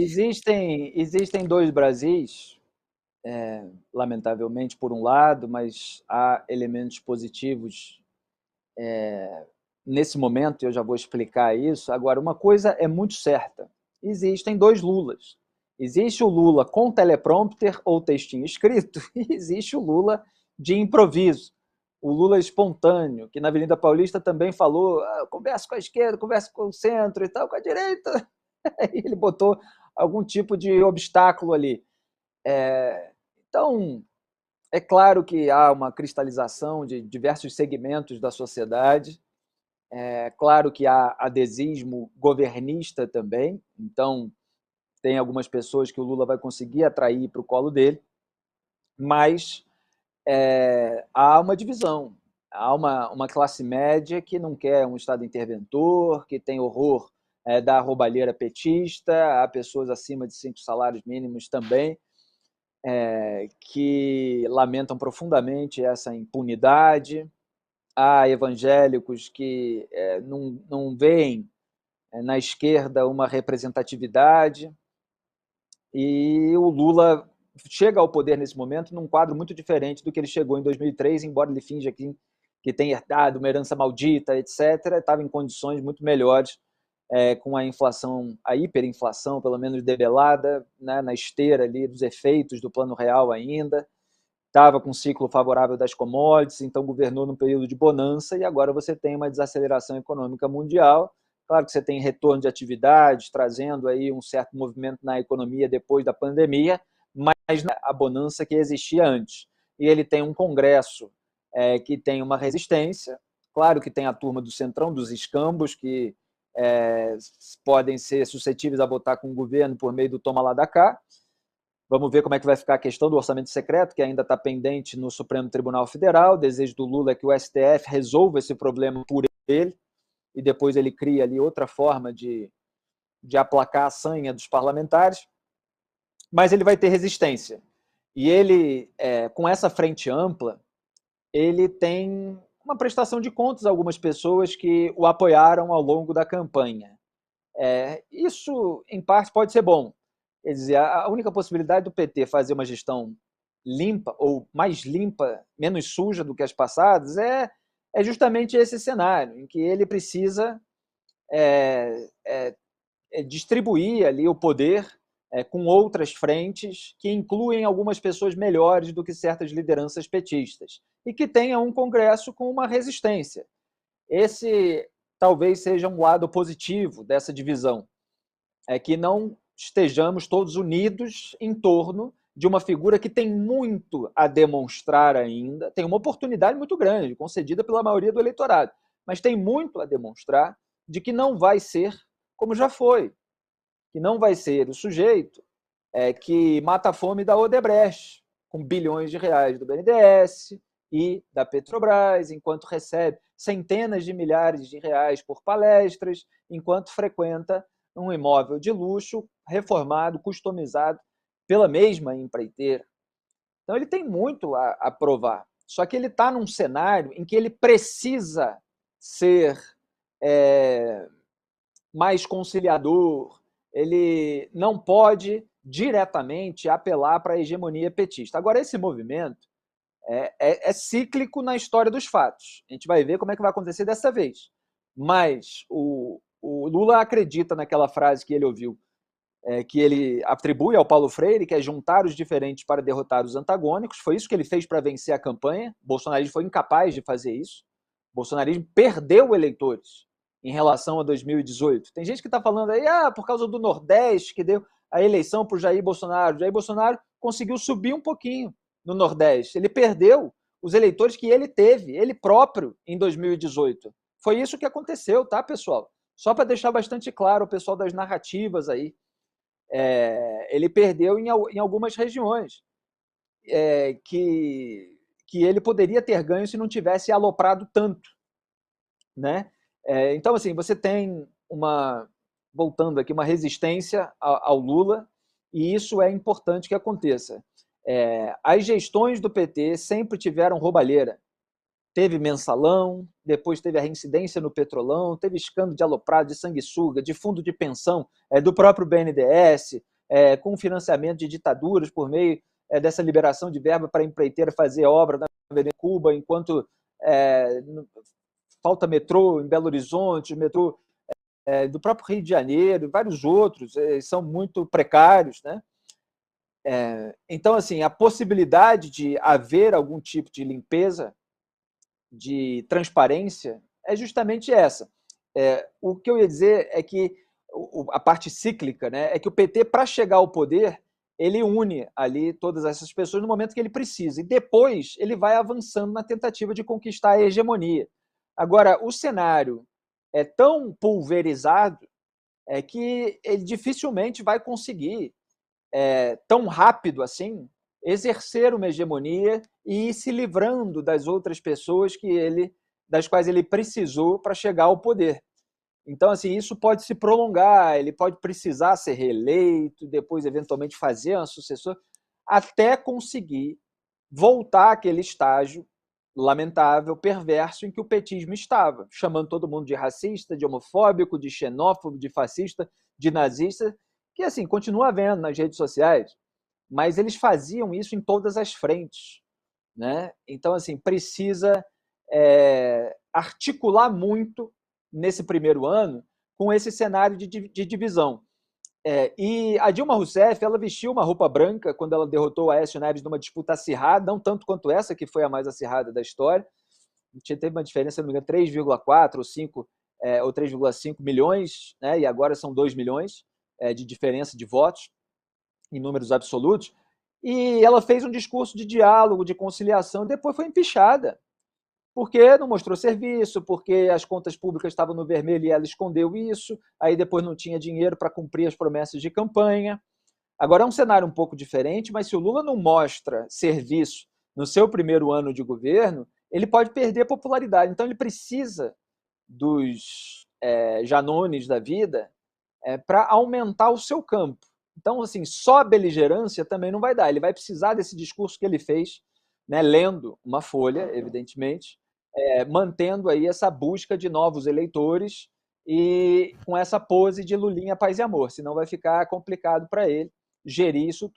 Existem dois Brasis, lamentavelmente, por um lado, mas há elementos positivos nesse momento, eu já vou explicar isso. Agora, uma coisa é muito certa: existem dois Lulas. Existe o Lula com teleprompter ou textinho escrito, e existe o Lula de improviso, o Lula espontâneo, que na Avenida Paulista também falou: conversa com a esquerda, conversa com o centro e tal, com a direita. Ele botou algum tipo de obstáculo ali. Então, é claro que há uma cristalização de diversos segmentos da sociedade. É claro que há adesismo governista também, então tem algumas pessoas que o Lula vai conseguir atrair para o colo dele, mas há uma divisão, há uma classe média que não quer um Estado interventor, que tem horror da roubalheira petista, há pessoas acima de 5 salários mínimos também, que lamentam profundamente essa impunidade, há evangélicos que não veem na esquerda uma representatividade, e o Lula chega ao poder nesse momento num quadro muito diferente do que ele chegou em 2003, embora ele finja que tem herdado uma herança maldita, etc., estava em condições muito melhores, com a inflação, a hiperinflação, pelo menos debelada, né, na esteira ali dos efeitos do Plano Real ainda, estava com um ciclo favorável das commodities, então governou num período de bonança, e agora você tem uma desaceleração econômica mundial. Claro que você tem retorno de atividades, trazendo aí um certo movimento na economia depois da pandemia, mas não é a bonança que existia antes. E ele tem um Congresso que tem uma resistência, claro que tem a turma do Centrão, dos escambos, que podem ser suscetíveis a votar com o governo por meio do toma lá da cá. Vamos ver como é que vai ficar a questão do orçamento secreto, que ainda está pendente no Supremo Tribunal Federal. O desejo do Lula é que o STF resolva esse problema por ele, e depois ele cria ali outra forma de aplacar a sanha dos parlamentares. Mas ele vai ter resistência. E ele, com essa frente ampla, ele tem uma prestação de contas a algumas pessoas que o apoiaram ao longo da campanha. Isso, em parte, pode ser bom. Quer dizer, a única possibilidade do PT fazer uma gestão limpa, ou mais limpa, menos suja do que as passadas, é justamente esse cenário, em que ele precisa distribuir ali o poder com outras frentes que incluem algumas pessoas melhores do que certas lideranças petistas, e que tenha um Congresso com uma resistência. Esse talvez seja um lado positivo dessa divisão, que não estejamos todos unidos em torno de uma figura que tem muito a demonstrar ainda, tem uma oportunidade muito grande, concedida pela maioria do eleitorado, mas tem muito a demonstrar de que não vai ser como já foi, que não vai ser o sujeito que mata a fome da Odebrecht, com bilhões de reais do BNDES e da Petrobras, enquanto recebe centenas de milhares de reais por palestras, enquanto frequenta um imóvel de luxo, reformado, customizado pela mesma empreiteira. Então ele tem muito a provar. Só que ele está num cenário em que ele precisa ser mais conciliador, ele não pode diretamente apelar para a hegemonia petista. Agora, esse movimento é cíclico na história dos fatos. A gente vai ver como é que vai acontecer dessa vez. Mas o Lula acredita naquela frase que ele ouviu, que ele atribui ao Paulo Freire, que é juntar os diferentes para derrotar os antagônicos. Foi isso que ele fez para vencer a campanha. O bolsonarismo foi incapaz de fazer isso. O bolsonarismo perdeu eleitores em relação a 2018. Tem gente que está falando aí, por causa do Nordeste, que deu a eleição para o Jair Bolsonaro. O Jair Bolsonaro conseguiu subir um pouquinho no Nordeste. Ele perdeu os eleitores que ele teve, ele próprio, em 2018. Foi isso que aconteceu, tá, pessoal? Só para deixar bastante claro o pessoal das narrativas aí. Ele perdeu em algumas regiões que ele poderia ter ganho se não tivesse aloprado tanto, né? Então, assim, você tem voltando aqui, uma resistência ao Lula, e isso é importante que aconteça. As gestões do PT sempre tiveram roubalheira, teve mensalão, depois teve a reincidência no Petrolão, teve escândalo de aloprado, de sanguessuga, de fundo de pensão, do próprio BNDES, com financiamento de ditaduras por meio dessa liberação de verba para a empreiteira fazer obra na Avenida Cuba, enquanto falta metrô em Belo Horizonte, metrô do próprio Rio de Janeiro, vários outros, são muito precários, né? Então, assim, a possibilidade de haver algum tipo de limpeza, de transparência, é justamente essa. O que eu ia dizer é que a parte cíclica, né, é que o PT, para chegar ao poder, ele une ali todas essas pessoas no momento que ele precisa, e depois ele vai avançando na tentativa de conquistar a hegemonia. Agora, o cenário é tão pulverizado que ele dificilmente vai conseguir, tão rápido assim, exercer uma hegemonia e ir se livrando das outras pessoas das quais ele precisou para chegar ao poder. Então, assim, isso pode se prolongar, ele pode precisar ser reeleito, depois, eventualmente, fazer uma sucessora, até conseguir voltar àquele estágio lamentável, perverso, em que o petismo estava, chamando todo mundo de racista, de homofóbico, de xenófobo, de fascista, de nazista, que, assim, continua havendo nas redes sociais, mas eles faziam isso em todas as frentes, né? Então, assim, precisa articular muito nesse primeiro ano com esse cenário de divisão. E a Dilma Rousseff, ela vestiu uma roupa branca quando ela derrotou o Aécio Neves numa disputa acirrada, não tanto quanto essa, que foi a mais acirrada da história. Teve uma diferença, se não me engano, 3,4 ou 5 ou 3,5 milhões, né? E agora são 2 milhões de diferença de votos em números absolutos. E ela fez um discurso de diálogo, de conciliação, e depois foi empichada, porque não mostrou serviço, porque as contas públicas estavam no vermelho e ela escondeu isso, aí depois não tinha dinheiro para cumprir as promessas de campanha. Agora é um cenário um pouco diferente, mas se o Lula não mostra serviço no seu primeiro ano de governo, ele pode perder popularidade. Então ele precisa dos Janones da vida para aumentar o seu campo. Então, assim, só a beligerância também não vai dar. Ele vai precisar desse discurso que ele fez, né, lendo uma folha, evidentemente, mantendo aí essa busca de novos eleitores e com essa pose de Lulinha, paz e amor, senão vai ficar complicado para ele gerir isso tudo.